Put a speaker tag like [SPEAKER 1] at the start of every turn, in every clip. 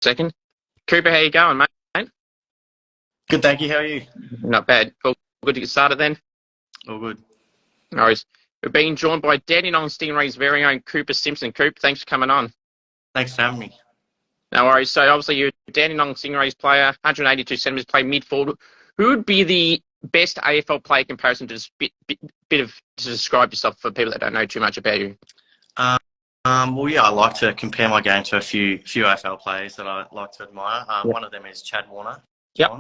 [SPEAKER 1] second. Cooper, how you going, mate?
[SPEAKER 2] Good, thank you. How are you?
[SPEAKER 1] Not bad. All good to get started then?
[SPEAKER 2] All good.
[SPEAKER 1] No worries. We're being joined by Dandenong Stingrays' very own Cooper Simpson. Coop, thanks for coming on.
[SPEAKER 2] Thanks for having me.
[SPEAKER 1] No worries. So obviously you're a Dandenong Stingrays player, 182 centimetres, play mid-forward. Who would be the best AFL player comparison to just to describe yourself for people that don't know too much about you?
[SPEAKER 2] Well, yeah, I like to compare my game to a few AFL players that I like to admire.
[SPEAKER 1] Yep.
[SPEAKER 2] One of them is Chad Warner.
[SPEAKER 1] Yep.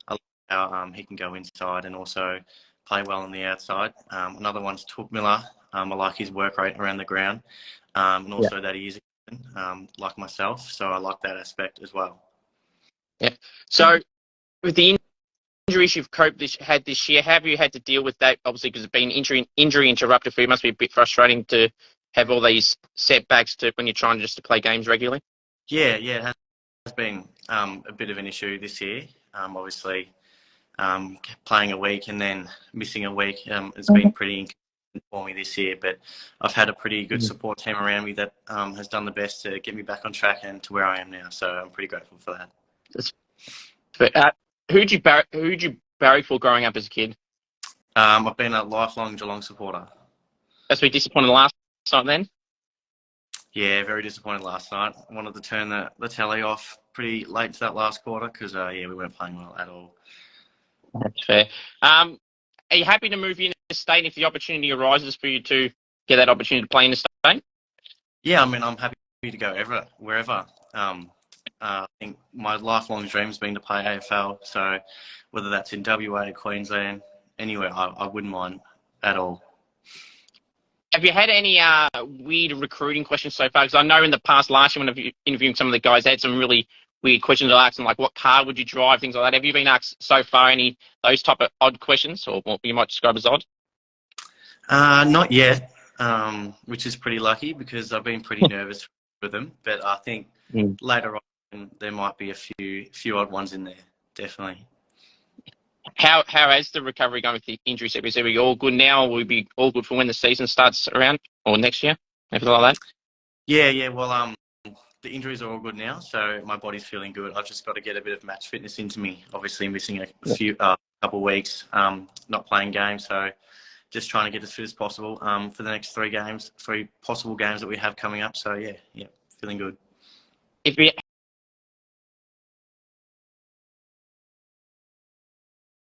[SPEAKER 2] I like how he can go inside and also play well on the outside. Another one's Took Miller. I like his work rate around the ground, and also that he is like myself. So I like that aspect as well.
[SPEAKER 1] Yeah. So with the injuries you've had this year, have you had to deal with that? Obviously, because it's been injury interrupted for you. It must be a bit frustrating to have all these setbacks when you're trying just to play games regularly.
[SPEAKER 2] Yeah, it has been a bit of an issue this year. Obviously, playing a week and then missing a week has been pretty inconsistent for me this year. But I've had a pretty good support team around me that has done the best to get me back on track and to where I am now. So I'm pretty grateful for that.
[SPEAKER 1] But who'd you barrack for growing up as a kid?
[SPEAKER 2] I've been a lifelong Geelong supporter.
[SPEAKER 1] That's been disappointing last night then?
[SPEAKER 2] Yeah, very disappointed last night. Wanted to turn the telly off pretty late to that last quarter because, we weren't playing well at all.
[SPEAKER 1] That's fair. Are you happy to move in the state if the opportunity arises for you to get that opportunity to play in the state?
[SPEAKER 2] Yeah, I mean, I'm happy to go wherever. I think my lifelong dream has been to play AFL, so whether that's in WA, Queensland, anywhere, I wouldn't mind at all.
[SPEAKER 1] Have you had any weird recruiting questions so far? Because I know in the past, last year when I've interviewed some of the guys, they had some really weird questions. I asked them, like, what car would you drive, things like that. Have you been asked so far any those type of odd questions, or what you might describe as odd?
[SPEAKER 2] Not yet, which is pretty lucky because I've been pretty nervous with them. But I think later on there might be a few odd ones in there, definitely.
[SPEAKER 1] How has the recovery going with the injury setbacks? Are we all good now, or will we be all good for when the season starts around, or next year, anything like that?
[SPEAKER 2] Yeah. Well, the injuries are all good now, so my body's feeling good. I've just got to get a bit of match fitness into me. Obviously, missing a few couple of weeks, not playing games, so just trying to get as fit as possible for the next three possible games that we have coming up. So yeah, feeling good.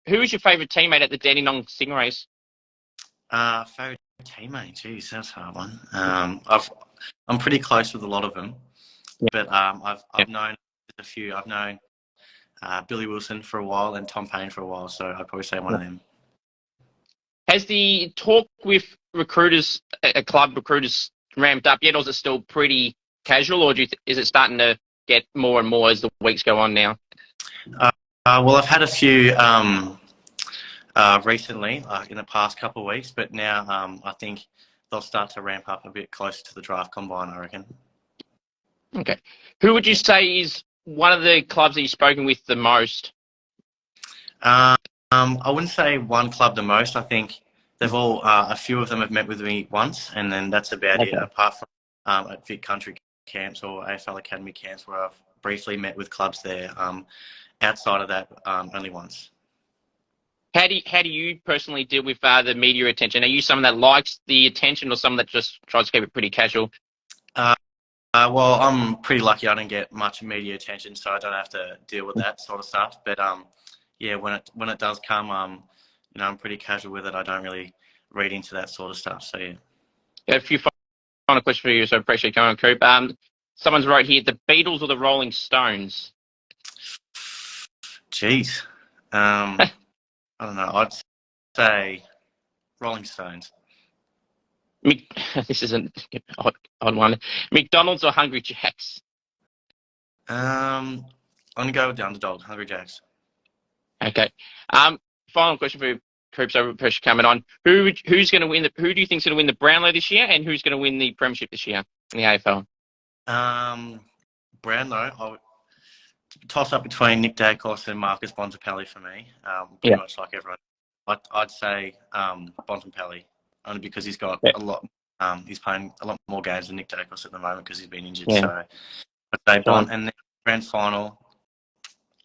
[SPEAKER 1] Who is your favourite teammate at the Dandenong Stingrays?
[SPEAKER 2] Favourite teammate? Geez, that's a hard one. I'm pretty close with a lot of them, but I've known a few. I've known Billy Wilson for a while and Tom Payne for a while, so I'd probably say one of them.
[SPEAKER 1] Has the talk with recruiters, club recruiters, ramped up yet, or is it still pretty casual, or is it starting to get more and more as the weeks go on now?
[SPEAKER 2] Well, I've had a few recently, in the past couple of weeks, but now I think they'll start to ramp up a bit closer to the draft combine, I reckon.
[SPEAKER 1] Okay. Who would you say is one of the clubs that you've spoken with the most?
[SPEAKER 2] I wouldn't say one club the most. I think they've all, a few of them have met with me once, and then that's about it, apart from at Vic Country camps or AFL Academy camps where I've briefly met with clubs there. Outside of that, only once.
[SPEAKER 1] How do you personally deal with the media attention? Are you someone that likes the attention or someone that just tries to keep it pretty casual?
[SPEAKER 2] Well, I'm pretty lucky. I don't get much media attention, so I don't have to deal with that sort of stuff. But yeah, when it does come, I'm pretty casual with it. I don't really read into that sort of stuff. So yeah.
[SPEAKER 1] A few final questions for you, so I appreciate you coming on, Coop. Someone's wrote here: the Beatles or the Rolling Stones?
[SPEAKER 2] Jeez. I don't know. I'd say Rolling Stones.
[SPEAKER 1] This is an odd one. McDonald's or Hungry Jack's?
[SPEAKER 2] I'm gonna go with the underdog, Hungry Jack's.
[SPEAKER 1] Okay. Final question for you, Coop. So pressure coming on. Who's going to win? Who do you think's going to win the Brownlow this year, and who's going to win the Premiership this year in the AFL?
[SPEAKER 2] Brownlow. I would toss up between Nick Dacos and Marcus Bontempelli for me. Pretty much like everyone. I'd say Bontempelli, only because he's got a lot. He's playing a lot more games than Nick Dacos at the moment because he's been injured. So I'd say Bont, and then grand final,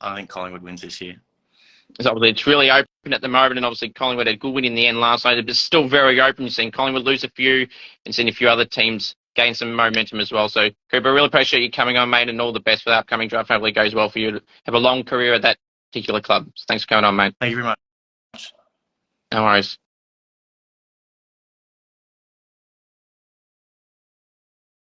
[SPEAKER 2] I think Collingwood wins this year.
[SPEAKER 1] So obviously it's really open at the moment, and obviously Collingwood had a good win in the end last night, but it's still very open. You've seen Collingwood lose a few and seen a few other teams gain some momentum as well. So, Cooper, I really appreciate you coming on, mate, and all the best for the upcoming draft. Hopefully it goes well for you to have a long career at that particular club. So thanks for coming on, mate.
[SPEAKER 2] Thank you very much.
[SPEAKER 1] No worries.